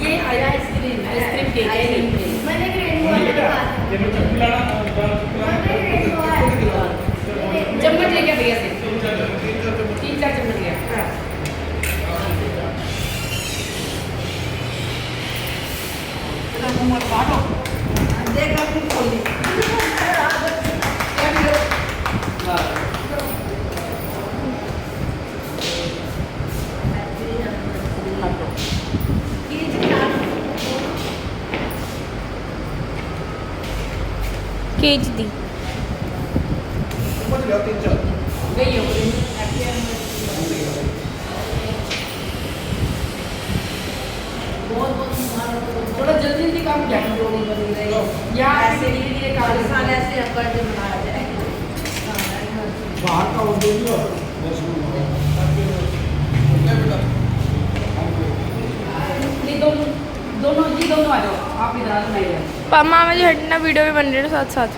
ये आया आइसक्रीम, आइसक्रीम केक है। ये लो चक्कू लाना। चम्मच ले गया भैया से, 3-4 चम्मच लिया। केज दी गई हो थोड़ा जल्दी जल्दी काम किया यहाँ ऐसे धीरे धीरे काम ऐसे करके बनाया जाए। बाहर का वो दे दो। नहीं, दोनों दोनों जी, दोनों आ जाओ। आप इधर आ जाओ, मैं इधर। पापा मुझे हटना, वीडियो भी बन रही है साथ साथ।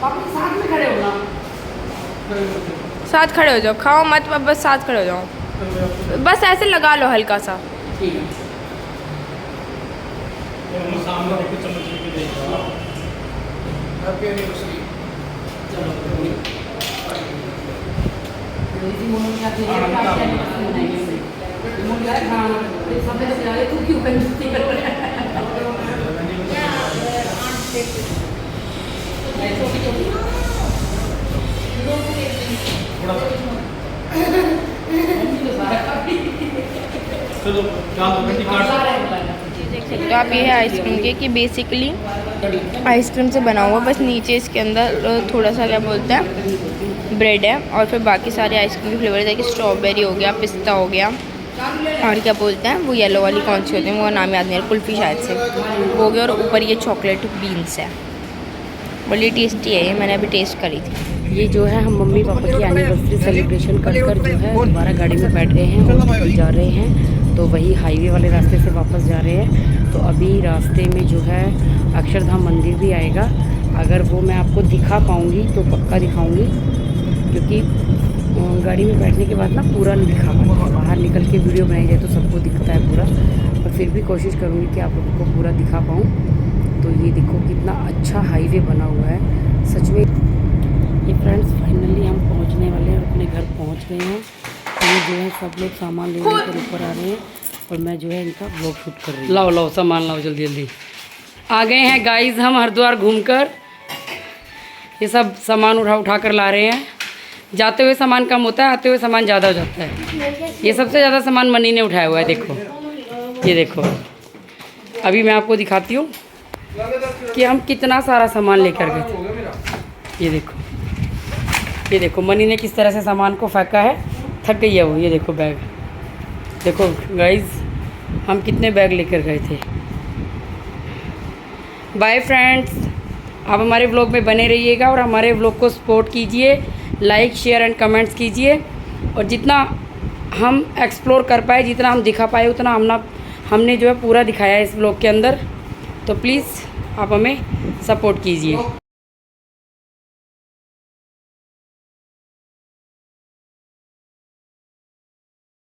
आप साथ में खड़े हो ना। साथ खड़े हो जाओ, खाओ मत, बस साथ खड़े हो जाओ, बस ऐसे लगा लो हल्का सा। ठीक है। हम सामने देखो चम्मच लेके देखो। Happy anniversary. चलो दीदी मोनू क्या दे रही है? मोनू यार खाना सब से ज्यादा तू क्यों कंजूसी कर रहा है? चलो डाल दो बेटी, काट दो। देख सकते हो आप, ये है आइसक्रीम के कि बेसिकली आइसक्रीम से बना हुआ, बस नीचे इसके अंदर थोड़ा सा क्या बोलते हैं ब्रेड है, और फिर बाकी सारे आइसक्रीम के फ्लेवर है कि स्ट्रॉबेरी हो गया, पिस्ता हो गया, और क्या बोलते हैं वो येलो वाली कौन सी होती है वो नाम याद नहीं है, कुल्फ़ी शायद से वो हो गया, और ऊपर ये चॉकलेट बीन्स है। बड़ी टेस्टी है ये, मैंने अभी टेस्ट करी थी। ये जो है हम मम्मी पापा की एनिवर्सरी सेलिब्रेशन कर जो है दोबारा गाड़ी में बैठ गए हैं और जा रहे हैं, तो वही हाईवे वाले रास्ते से वापस जा रहे हैं। तो अभी रास्ते में जो है अक्षरधाम मंदिर भी आएगा, अगर वो मैं आपको दिखा पाऊँगी तो पक्का दिखाऊँगी, क्योंकि गाड़ी में बैठने के बाद ना पूरा नहीं दिखा पाता, बाहर निकल के वीडियो बनाई जाए तो सबको दिखता है पूरा, पर फिर भी कोशिश करूँगी कि आप लोगों को पूरा दिखा पाऊँ। तो ये देखो कितना अच्छा हाईवे बना हुआ है सच में। ये फ्रेंड्स फाइनली हम पहुंचने वाले हैं, अपने घर पहुंच गए हैं। ये जो है सब लोग सामान लेने पर ऊपर आ रहे हैं और मैं जो है इनका ब्लॉग शूट कर रही हूँ। लाओ लाओ सामान लाओ जल्दी जल्दी। आ गए हैं गाइस हम हरिद्वार घूमकर, ये सब सामान उठा कर ला रहे हैं। जाते हुए सामान कम होता है, आते हुए सामान ज़्यादा हो जाता है। ये सबसे ज़्यादा सामान मनी ने उठाया हुआ है, देखो ये देखो। अभी मैं आपको दिखाती हूँ कि हम कितना सारा सामान लेकर गए थे। ये देखो मनी ने किस तरह से सामान को फेंका है, थक गई है वो। ये देखो बैग, देखो गाइस हम कितने बैग लेकर गए थे। बाय फ्रेंड्स, आप हमारे व्लॉग में बने रहिएगा और हमारे व्लॉग को सपोर्ट कीजिए, लाइक शेयर एंड कमेंट्स कीजिए, और जितना हम एक्सप्लोर कर पाए, जितना हम दिखा पाए, उतना हमने जो है पूरा दिखाया है इस व्लॉग के अंदर। तो प्लीज़ आप हमें सपोर्ट कीजिए।